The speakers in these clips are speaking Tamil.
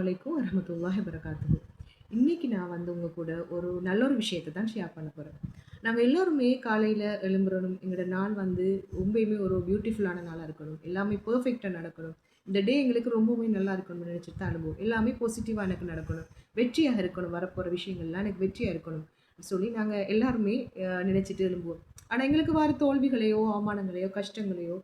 அலைக்கும் வரஹ்மத்துல்லாஹி வபரகாத்துஹு. இன்னைக்கு நான் வந்து உங்க கூட ஒரு நல்ல ஒரு விஷயத்த தான் ஷேர் பண்ண போறேன். நாங்க எல்லாருமே காலையில எழும்புறணும். எங்களோட நாள் வந்து ரொம்பயுமே ஒரு பியூட்டிஃபுல்லான நாளா இருக்கணும். எல்லாமே பெர்ஃபெக்ட்டா நடக்கணும். இந்த டே எங்களுக்கு ரொம்பவே நல்லா இருக்கணும்னு நினைச்சிட்டு தான் எழும்புவோம். எல்லாமே பாசிட்டிவா எனக்கு நடக்கணும். வெற்றியாக இருக்கணும். வரப்போற விஷயங்கள்லாம் எனக்கு வெற்றியா இருக்கணும். சொல்லி நாங்க எல்லாருமே நினைச்சிட்டு எழும்புவோம். ஆனா எங்களுக்கு வர தோல்விகளையோ, அவமானங்களையோ, கஷ்டங்களையோ,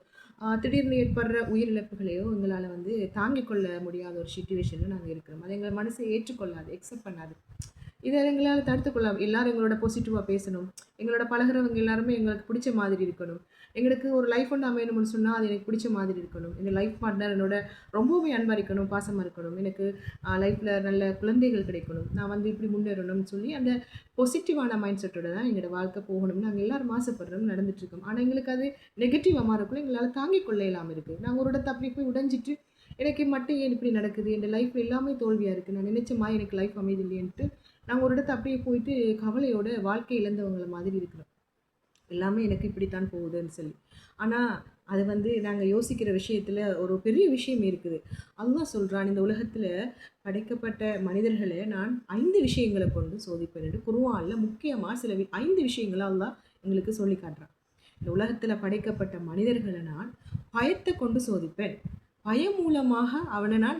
திடீர்னு ஏற்படுற உயிரிழப்புகளையோ எங்களால வந்து தாங்கிக் கொள்ள முடியாத ஒரு சிச்சுவேஷன்ல நாங்க இருக்கிறோம். அது எங்க மனசு ஏற்றுக்கொள்ளாது, அக்செப்ட் பண்ணாது. இத எங்களால தடுத்துக்கொள்ள எல்லாரும் எங்களோட பாசிட்டிவா பேசணும். எங்களோட பழகுறவங்க எல்லாருமே எங்களுக்கு பிடிச்ச மாதிரி இருக்கணும். எங்களுக்கு ஒரு லைஃப் ஒண்ணு அமையணும்னு சொன்னா, அது எனக்கு பிடிச்ச மாதிரி இருக்கணும். எங்க லைஃப் பார்ட்னர் என்னோட ரொம்பவே அன்பா இருக்கணும், பாசமா இருக்கணும். எனக்கு லைஃப்ல நல்ல குழந்தைகள் கிடைக்கணும். நான் வந்து இப்படி முன்னேறணும்னு சொல்லி, அந்த பாசிட்டிவான மைண்ட் செட்டோட தான் எங்களோட வாழ்க்கை போகணும்னு நாங்க எல்லாரும் ஆசைப்படுறோம், நடந்துட்டு இருக்கோம். ஆனா எங்களுக்கு அது நெகட்டிவா மாறக்குள்ள எங்களால தாங்கிக் கொள்ள இயலாம இருக்கு. நாங்க ஒரு இடத்த அப்படி போய் உடைஞ்சிட்டு, எனக்கு மட்டும் ஏன் இப்படி நடக்குது? என் லைஃப்ல எல்லாமே தோல்வியா இருக்கு. நான் நினைச்ச மாரி எனக்கு லைஃப் அமையுது இல்லையேன்ட்டு, நாங்க ஒரு இடத்த அப்படியே போயிட்டு கவலையோட வாழ்க்கை இழந்தவங்கள மாதிரி இருக்கிறோம். எல்லாமே எனக்கு இப்படித்தான் போகுதுன்னு சொல்லி. ஆனா, அது வந்து நாங்க யோசிக்கிற விஷயத்துல ஒரு பெரிய விஷயம் இருக்குது. அல்லாஹ் சொல்றான், இந்த உலகத்துல படைக்கப்பட்ட மனிதர்கள நான் 5 விஷயங்கள கொண்டு சோதிப்பேன்ன்னு குர்ஆன்ல முக்கியமா சில 5 விஷயங்கள அல்லாஹ் எங்களுக்கு சொல்லி காட்டுறான். இந்த உலகத்துல படைக்கப்பட்ட மனிதர்கள நான் பயத்த கொண்டு சோதிப்பேன். பயம் மூலமாக அவன நான்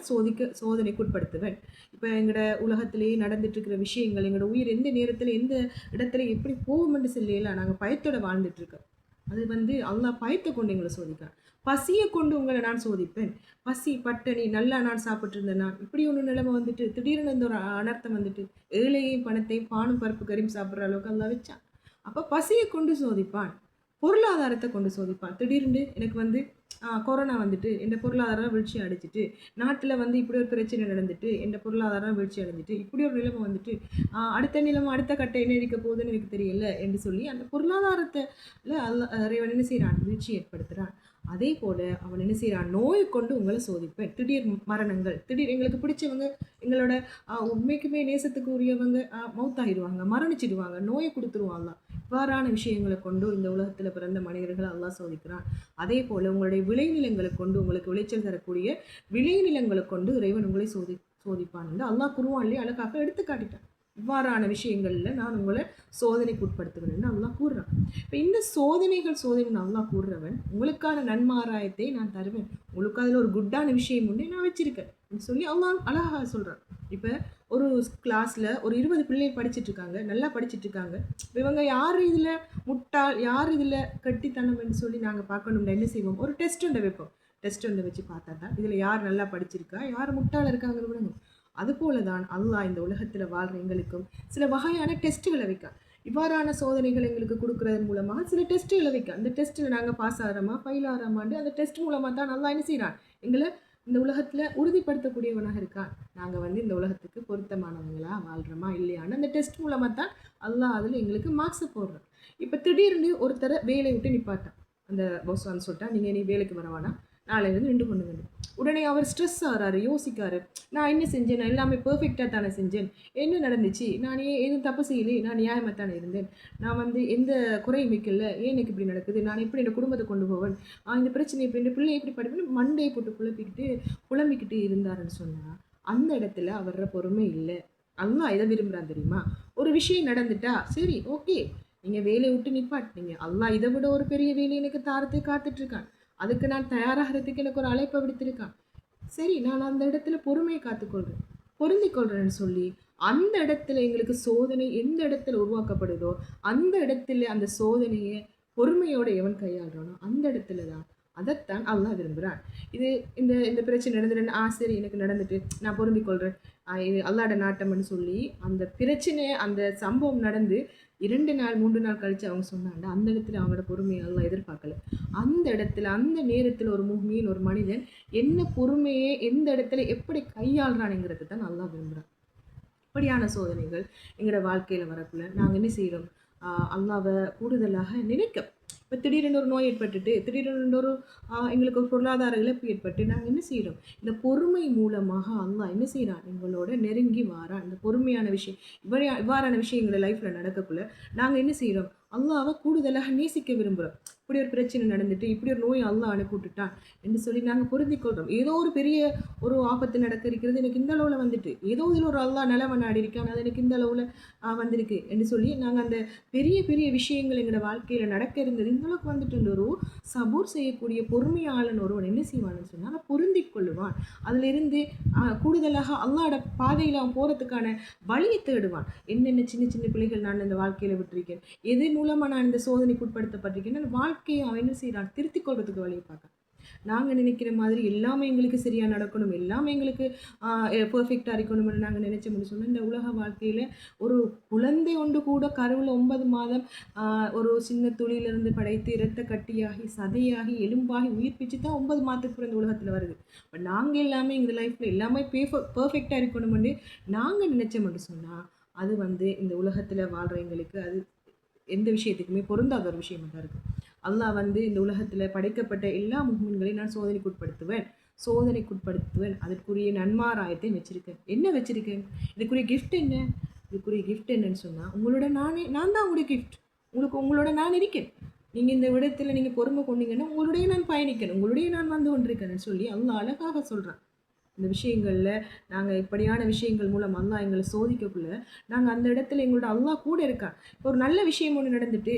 சோதனைக்குட்படுத்துவேன். இப்ப எங்கட உலகத்திலேயே நடந்துட்டு இருக்கிற விஷயங்கள், எங்களோட உயிர் எந்த நேரத்துல, எந்த இடத்துல எப்படி போகும்ன்னு சொல்லியல நாங்க பயத்தோட வாழ்ந்துட்டு இருக்கோம். அது வந்து அல்லாஹ் பயத்த கொண்டு எங்கள சோதிக்கிறான். பசிய கொண்டு உங்கள நான் சோதிப்பேன். பசி, பட்டினி, நல்லா நான் சாப்பிட்டு இருந்தேன் நான். இப்படி ஒரு நிலைமை வந்துட்டு, திடீர்னு இந்த ஒரு அனர்த்தம் வந்துட்டு, ஏழையையும் பணத்தையும் பானும் பருப்பு கறியும் சாப்பிடுற அளவுக்கு அல்லாஹ் வச்சான். அப்ப பசிய கொண்டு சோதிப்பான். பொருளாதாரத்த கொண்டு சோதிப்பான். திடீர்னு எனக்கு வந்து கொரோனா வந்துட்டு, என் பொருளாதாரம் வீழ்ச்சி அடைஞ்சுட்டு, நாட்டுல வந்து இப்படி ஒரு பிரச்சனை நடந்துட்டு, என் பொருளாதாரம் வீழ்ச்சி அடைஞ்சுட்டு, இப்படி ஒரு நிலைமை வந்துட்டு, அடுத்த நிலைமை, அடுத்த கட்டம் என்ன இருக்க போகுதுன்னு எனக்கு தெரியல என்று சொல்லி, அந்த பொருளாதாரத்துல இறைவன் என்ன செய்றான்? வீழ்ச்சி ஏற்படுத்துறான். அதே போல அவன் என்ன செய்றான்? நோயை கொண்டு உங்கள சோதிப்பேன். திடீர் மரணங்கள், திடீர் எங்களுக்கு பிடிச்சவங்க, எங்களோட உண்மைக்குமே நேசத்துக்கு உரியவங்க மௌத்தாகிடுவாங்க, மரணிச்சிடுவாங்க, நோயை குடுத்துருவான் அல்லாஹ். இவ்வாறான விஷயங்கள கொண்டு இந்த உலகத்துல பிறந்த மனிதர்கள அல்லாஹ் சோதிக்கிறான். அதே போல உங்களுடைய விளைநிலங்களை கொண்டு உங்களுக்கு விளைச்சல் தரக்கூடிய விளைநிலங்களை கொண்டு இறைவன் உங்களை சோதிப்பான் என்று அல்லாஹ் குர்ஆன்லயே அழகாக எடுத்து காட்டிட்டான். இவ்வாறான விஷயங்கள்ல நான் உங்களை சோதனைக்கு உட்படுத்துவேன் அல்லாஹ் கூறுறான். இப்ப இந்த சோதனை அல்லாஹ் கூறுறவன், உங்களுக்கான நன்மாராயத்தை நான் தருவேன். உங்களுக்கு அதுல ஒரு குட்டான விஷயம் உண்டு நான் வச்சிருக்கேன் சொல்லி அல்லாஹ் அழகா சொல்றான். இப்ப ஒரு கிளாஸ்ல ஒரு 20 பிள்ளைகள் படிச்சிட்டு இருக்காங்க, நல்லா படிச்சிட்டு இருக்காங்க. இவங்க யார் இதுல முட்டாள், யார் இதுல கெட்டித்தனம்னு சொல்லி நாங்க பார்க்கணும்னா என்ன செய்வோம்? ஒரு டெஸ்ட் ஒன்றை வைப்போம். டெஸ்ட் ஒன்றை வச்சு பார்த்தா தான் இதுல யார் நல்லா படிச்சிருக்கா, யார் முட்டாளா இருக்காங்கன்னு விளங்கும். அதுபோல தான் அல்லாஹ் இந்த உலகத்துல வாழ்ற எங்களுக்கும் சில வகையான டெஸ்ட்டுகளை வைக்கான். இவ்வாறான சோதனைகள் எங்களுக்கு கொடுக்கறதன் மூலமாக சில டெஸ்ட்டுகளை வைக்க, அந்த டெஸ்ட்டில் நாங்கள் பாஸ் ஆகிறோமா ஃபெயில் ஆகிறோமான்னு அந்த டெஸ்ட் மூலமாக தான் நல்லா என்ன செய்கிறான்? எங்களை இந்த உலகத்தில் உறுதிப்படுத்தக்கூடியவனாக இருக்கான். நாங்கள் வந்து இந்த உலகத்துக்கு பொருத்தமானவங்களா வாழ்கிறோமா இல்லையான்னு அந்த டெஸ்ட் மூலமாக தான் அல்லாஹ் அதில் எங்களுக்கு மார்க்ஸை போடுறான். இப்போ திடீர்னு ஒருத்தரை வேலையை விட்டு நிப்பாட்டான். அந்த பாஸ் வந்து சொல்லிட்டா, நீங்கள் நீ வேலைக்கு வரவானா, நாளையிலேருந்து நின்று கொண்டு வந்து. உடனே அவர் ஸ்ட்ரெஸ் ஆகிறாரு, யோசிக்காரு. நான் என்ன செஞ்சேன்? நான் எல்லாமே பெர்ஃபெக்டாக தானே செஞ்சேன். என்ன நடந்துச்சு? நான் ஏன் எதுவும் தப்பு செய்யலையே, நான் நியாயமாக தானே இருந்தேன். நான் வந்து எந்த குறையும் வைக்கல. ஏன் எனக்கு இப்படி நடக்குது? நான் எப்படி என் குடும்பத்தை கொண்டு போவேன்? இந்த பிரச்சனை எப்படி, என் பிள்ளை எப்படி படிப்பேன்னு மண்டையை போட்டு புலம்பிக்கிட்டு இருந்தாருன்னு சொன்னா, அந்த இடத்துல அவர பொறுமை இல்லை. அல்லாஹ் எதை விரும்புறான் தெரியுமா? ஒரு விஷயம் நடந்துட்டா சரி, ஓகே, நீங்க வேலையை விட்டு நிப்பாட்டினீங்க. அல்லாஹ் இதை விட ஒரு பெரிய வேலை எனக்கு தாரத்தை காத்துட்டு இருக்கான். அதுக்கு நான் தயாராகிறதுக்கு எனக்கு ஒரு அழைப்பை விடுத்திருக்கான். சரி, நான் அந்த இடத்துல பொறுமையை காத்துக்கொள்றேன், பொருந்திக் கொள்றேன்னு சொல்லி, அந்த இடத்துல எங்களுக்கு சோதனை எந்த இடத்துல உருவாக்கப்படுதோ, அந்த இடத்துல அந்த சோதனையை பொறுமையோட எவன் கையாளுறானோ, அந்த இடத்துல தான் அதைத்தான் அல்லாஹ் விரும்புகிறான். இது இந்த இந்த பிரச்சனை நடந்துட்டு, சரி எனக்கு நடந்துட்டு நான் பொருந்திக் கொள்றேன், இது அல்லாஹ்ட நாட்டம்னு சொல்லி, அந்த பிரச்சனை அந்த சம்பவம் நடந்து 2 நாள் 3 நாள் கழிச்சு அவங்க சொன்னாங்க, அந்த இடத்துல அவங்களோட பொறுமையை அல்லாஹ் எதிர்பார்க்கல. அந்த இடத்துல அந்த நேரத்துல ஒரு முஃமின், ஒரு மனிதன் என்ன பொறுமையை எந்த இடத்துல எப்படி கையாளுறானுங்கிறது தான் அல்லாஹ் விரும்புறான். இப்படியான சோதனைகள் எங்களோட வாழ்க்கையில வரக்குள்ள நாங்க என்ன செய்றோம்? அல்லாஹ்வ கூடுதலாக நினைக்க, இப்ப திடீரென்று ஒரு நோய் ஏற்பட்டுட்டு, திடீரென்று ஒரு எங்களுக்கு ஒரு பொருளாதார இழப்பு ஏற்பட்டு நாங்க என்ன செய்றோம்? இந்த பொறுமை மூலமாக அல்லாஹ் என்ன செய்றான்? எங்களோட நெருங்கி வாரான். இந்த பொறுமையான விஷயம் இவ்வாறான விஷயம் எங்களோட லைஃப்ல நடக்கக்குள்ள நாங்க என்ன செய்றோம்? அல்லாஹ்வ கூடுதலாக நேசிக்க விரும்புறோம். இப்படி ஒரு பிரச்சனை நடந்துட்டு இப்படி ஒரு நோய் அல்லாஹ் அனுப்பிவிட்டுட்டான் என்று சொல்லி நாங்கள் பொருந்திக் கொள்கிறோம். ஏதோ ஒரு பெரிய ஒரு ஆபத்து நடக்க இருக்கிறது, எனக்கு இந்த அளவில் வந்துட்டு ஏதோ இதில் ஒரு அல்லாஹ் நிலவை நாடி இருக்கான், அது எனக்கு இந்த அளவில் வந்திருக்கு என்று சொல்லி நாங்கள் அந்த பெரிய பெரிய விஷயங்கள் எங்களோட வாழ்க்கையில் நடக்க இருந்தது இந்த அளவுக்கு வந்துட்டு ஒரு சபூர் செய்யக்கூடிய பொறுமையாளன் ஒருவன் என்ன செய்வான்னு சொன்னால் பொருந்திக் கொள்ளுவான். அதிலிருந்து கூடுதலாக அல்லாஹ்வோட பாதையில் அவன் போகிறதுக்கான வழியை தேடுவான். என்னென்ன சின்ன சின்ன பிள்ளைகள் நான் இந்த வாழ்க்கையில் விட்டிருக்கேன், எது மூலமாக நான் இந்த சோதனைக்கு உட்படுத்தப்பட்டிருக்கேன், அந்த வாழ்க்கையை அவன் என்ன செய்கிறான், திருத்திக் கொள்றதுக்கு வழியை பார்க்க. நாங்கள் நினைக்கிற மாதிரி எல்லாமே எங்களுக்கு சரியாக நடக்கணும், எல்லாமே எங்களுக்கு பெர்ஃபெக்டாக இருக்கணும்னு நாங்கள் நினைச்சோம்னு சொன்னால் இந்த உலக வாழ்க்கையில் ஒரு குழந்தை ஒன்று கூட கருவில் 9 மாதம் ஒரு சின்ன துளியிலிருந்து படைத்து இரத்த கட்டியாகி சதையாகி எலும்பாகி உயிர்ப்பிச்சு தான் 9 மாதத்துக்கு இந்த உலகத்தில் வருது. பட் நாங்கள் எல்லாமே எங்கள் லைஃப்பில் எல்லாமே பெர்ஃபெக்டாக இருக்கணும்னு நாங்கள் நினைச்சோம்னு சொன்னால் அது இந்த உலகத்தில் வாழ்கிற எங்களுக்கு அது எந்த விஷயத்துக்குமே பொருந்தாத ஒரு விஷயமாக தான் இருக்குது. அல்லாஹ் இந்த உலகத்தில் படைக்கப்பட்ட எல்லா முஃமின்களையும் நான் சோதனைக்குட்படுத்துவேன், அதற்குரிய நன்மாராயத்தை வச்சுருக்கேன். என்ன வச்சுருக்கேன், இதுக்குரிய கிஃப்ட் என்ன, இதுக்குரிய கிஃப்ட் என்னன்னு சொன்னால் நான் தான் உங்களுடைய கிஃப்ட். உங்களோட நான் இருக்கேன். நீங்கள் இந்த விடத்தில் நீங்கள் பொறுமை கொண்டீங்கன்னா உங்களுடைய நான் பயணிக்கணும், உங்களுடைய நான் வந்து கொண்டிருக்கேன்னு சொல்லி அல்லாஹ் அழகாக சொல்கிறான். இந்த விஷயங்களில் நாங்கள் இப்படியான விஷயங்கள் மூலம் அல்லாஹ் எங்களை சோதிக்கக்குள்ள நாங்கள் அந்த இடத்துல எங்களோட அல்லாஹ் கூட இருக்கான். இப்போ ஒரு நல்ல விஷயம் ஒன்று நடந்துட்டு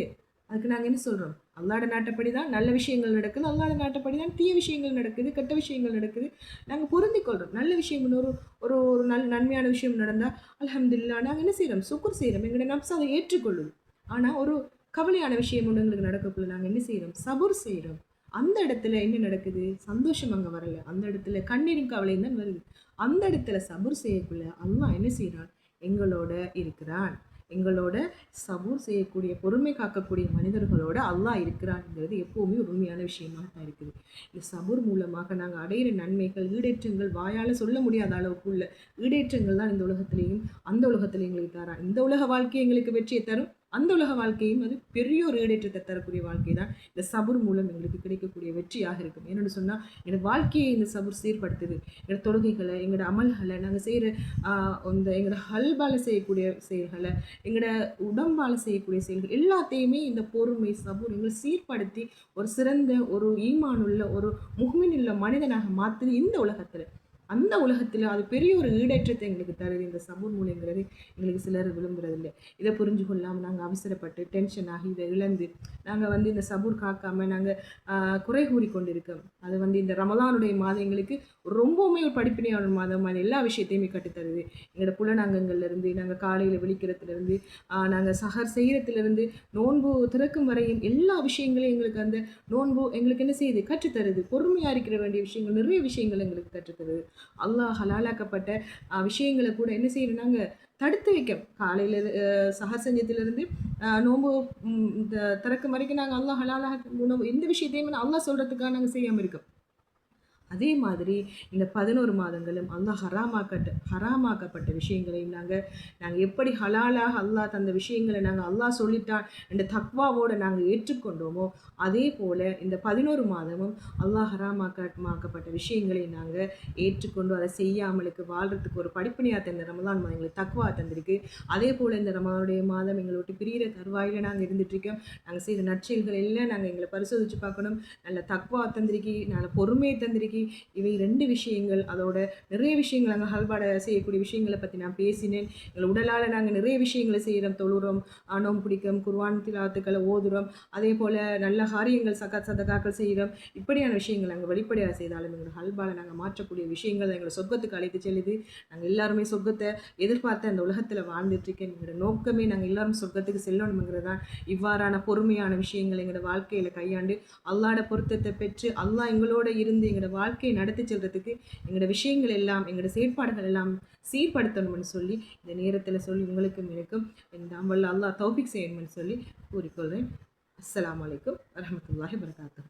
அதுக்கு நாங்கள் என்ன சொல்கிறோம், அல்லாஹ்வோட நாட்டப்படி தான் நல்ல விஷயங்கள் நடக்குது, அல்லாஹ்வோட நாட்டப்படி தான் தீய விஷயங்கள் நடக்குது, கெட்ட விஷயங்கள் நடக்குது. நாங்கள் பொருந்திக் கொள்கிறோம். நல்ல விஷயம் ஒரு ஒரு ஒரு நன்மையான விஷயம் நடந்தால் அல்ஹம்துலில்லாஹ் நாங்கள் என்ன செய்கிறோம், சுக்குர் செய்கிறோம், எங்களோட நப்ஸ் அதை ஏற்றுக்கொள்ளுது. ஆனால் ஒரு கவலையான விஷயம் ஒன்று எங்களுக்கு நடக்கக்குள்ள நாங்கள் என்ன செய்கிறோம், சபுர் செய்கிறோம். அந்த இடத்துல என்ன நடக்குது, சந்தோஷம் அங்கே வரல, அந்த இடத்துல கண்ணீரும் கவலையும் தான் வருது. அந்த இடத்துல சபுர் செய்யக்குள்ள அல்லாஹ் என்ன செய்கிறான், எங்களோட இருக்கிறான். எங்களோட சபூர் செய்யக்கூடிய பொறுமை காக்கக்கூடிய மனிதர்களோட அல்லாஹ் இருக்கிறான்ங்கிறது எப்போவுமே ஒரு உண்மையான விஷயமாக தான் இருக்குது. இந்த சபூர் மூலமாக நாங்கள் அடையிற நன்மைகள், ஈடேற்றங்கள் வாயால் சொல்ல முடியாத அளவுக்கு உள்ள ஈடேற்றங்கள் தான் இந்த உலகத்திலையும் அந்த உலகத்திலையும் எங்களுக்கு தரான். இந்த உலக வாழ்க்கை எங்களுக்கு வெற்றியை தரும், அந்த உலக வாழ்க்கையும் அது பெரிய ஒரு ஈடேற்றத்தை தரக்கூடிய வாழ்க்கை தான் இந்த சபூர் மூலம் எங்களுக்கு கிடைக்கக்கூடிய வெற்றியாக இருக்கும். என்னென்னு சொன்னால் எங்களோட வாழ்க்கையை இந்த சபூர் சீர்படுத்துது. எங்களோட தொழுகைகளை, எங்களோட அமல்களை, நாங்கள் செய்கிற எங்களோட ஹல்பால் செய்யக்கூடிய செயல்களை, எங்களோட உடம்பால் செய்யக்கூடிய செயல்கள் எல்லாத்தையுமே இந்த பொறுமை சபூர் எங்களை சீர்படுத்தி ஒரு சிறந்த ஒரு ஈமானுள்ள ஒரு முஹ்மின் உள்ள மனிதனாக மாற்றுது இந்த உலகத்தில். அந்த உலகத்தில் அது பெரிய ஒரு ஈடேற்றத்தை எங்களுக்கு தருது இந்த சபூர் மூலங்கிறது எங்களுக்கு சிலர் விரும்புறதில்லை. இதை புரிஞ்சு கொள்ளாமல் நாங்கள் அவசரப்பட்டு டென்ஷன் ஆகி இதை இழந்து நாங்கள் இந்த சபூர் காக்காமல் நாங்கள் குறை கூறி கொண்டிருக்கோம். அது இந்த ரமலானுடைய மாதம் எங்களுக்கு ரொம்பவுமே ஒரு படிப்பினையான மாதம். அது எல்லா விஷயத்தையுமே கட்டுத்தருது. எங்களோட புலனாங்கங்கள்லேருந்து நாங்கள் காலையில் விழிக்கிறதுலேருந்து நாங்கள் சஹர் செய்கிறதுலேருந்து நோன்பு திறக்கும் வரையும் எல்லா விஷயங்களையும் எங்களுக்கு அந்த நோன்பு எங்களுக்கு என்ன செய்யுது, கற்றுத்தருது. பொறுமையாக இருக்கிற வேண்டிய விஷயங்கள், நிறைய விஷயங்கள் எங்களுக்கு கற்றுத்தருது. அல்லாஹ் ஹலாலாக்கப்பட்ட விஷயங்களை கூட என்ன செய்யணும், நாங்கள் தடுத்து வைக்க. காலையில் சஹர் செஞ்சதுலேருந்து நோன்பு திறக்கும் வரைக்கும் நாங்கள் அல்லாஹ் ஹலாலாக உணவு எந்த விஷயத்தையுமே அல்லாஹ் சொல்கிறதுக்காக நாங்கள் செய்யாமல் இருக்கோம். அதே மாதிரி இந்த 11 மாதங்களும் அல்லாஹ் ஹராமாக்கப்பட்ட விஷயங்களையும் நாங்கள் எப்படி ஹலாலாக அல்லாஹ் தந்த விஷயங்களை நாங்கள் அல்லாஹ் சொல்லிட்டான் என்ற தக்வாவோடு நாங்கள் ஏற்றுக்கொண்டோமோ அதே போல் இந்த 11 மாதமும் அல்லாஹ் ஹராமாக்கப்பட்ட விஷயங்களை நாங்கள் ஏற்றுக்கொண்டு அதை செய்யாமலுக்கு வாழ்கிறதுக்கு ஒரு படிப்பினையாக தந்த ரமலான் மாதம் எங்களுக்கு தக்வா தந்திருக்கு. அதே போல் இந்த ரமலானுடைய மாதம் எங்களை விட்டு பிரிகிற தருவாயில் நாங்கள் இருந்துகிட்ருக்கோம். நாங்கள் செய்த நற்செயல்கள் எல்லாம் நாங்கள் எங்களை பரிசோதித்து பார்க்கணும். நல்ல தக்வா தந்திருக்கு, நல்ல பொறுமையை தந்திருக்கு. இவை 2 விஷயங்கள். அதோட நிறைய விஷயங்கள் நாங்கள் ஹல்பாட செய்யக்கூடிய விஷயங்களை பற்றி நான் பேசினேன். எங்கள் உடலால் நாங்கள் நிறைய விஷயங்களை செய்கிறோம், தொழுறோம், நோன்பு பிடிக்கும், குர்ஆன் திலாவத்துக்களை ஓதுறோம், அதே போல் நல்ல காரியங்கள் சதகாக்கள் செய்கிறோம். இப்படியான விஷயங்கள் நாங்கள் வெளிப்படையாக செய்தாலும் எங்கள் ஹல்பால் நாங்கள் மாற்றக்கூடிய விஷயங்கள் எங்களை சொர்க்கத்துக்கு அழைத்து செல்லுது. நாங்கள் எல்லாருமே சொர்க்கத்தை எதிர்பார்த்து அந்த உலகத்தில் வாழ்ந்துட்டுருக்கேன். எங்களோட நோக்கமே நாங்கள் எல்லாரும் சொர்க்கத்துக்கு செல்லணுங்கிறது தான். இவ்வாறான பொறுமையான விஷயங்கள் எங்களோட வாழ்க்கையில் கையாண்டு அல்லாஹ்வோட பொருத்தத்தை பெற்று அல்லாஹ் எங்களோட இருந்து எங்களோட வாழ்க்கையை நடத்தி செல்றதுக்கு எங்களோட விஷயங்கள் எல்லாம் எங்களோட செயற்பாடுகள் எல்லாம் சீர்படுத்தணும்னு சொல்லி இந்த நேரத்தில் சொல்லி உங்களுக்கும் எனக்கும் இந்த அமல்ல அல்லாஹ் தௌஃபீக் செய்யணும்னு சொல்லி கூறிக்கொள்கிறேன். அஸ்ஸலாமு அலைக்கும் வரஹ்மத்துல்லாஹி வபரகாத்துஹு.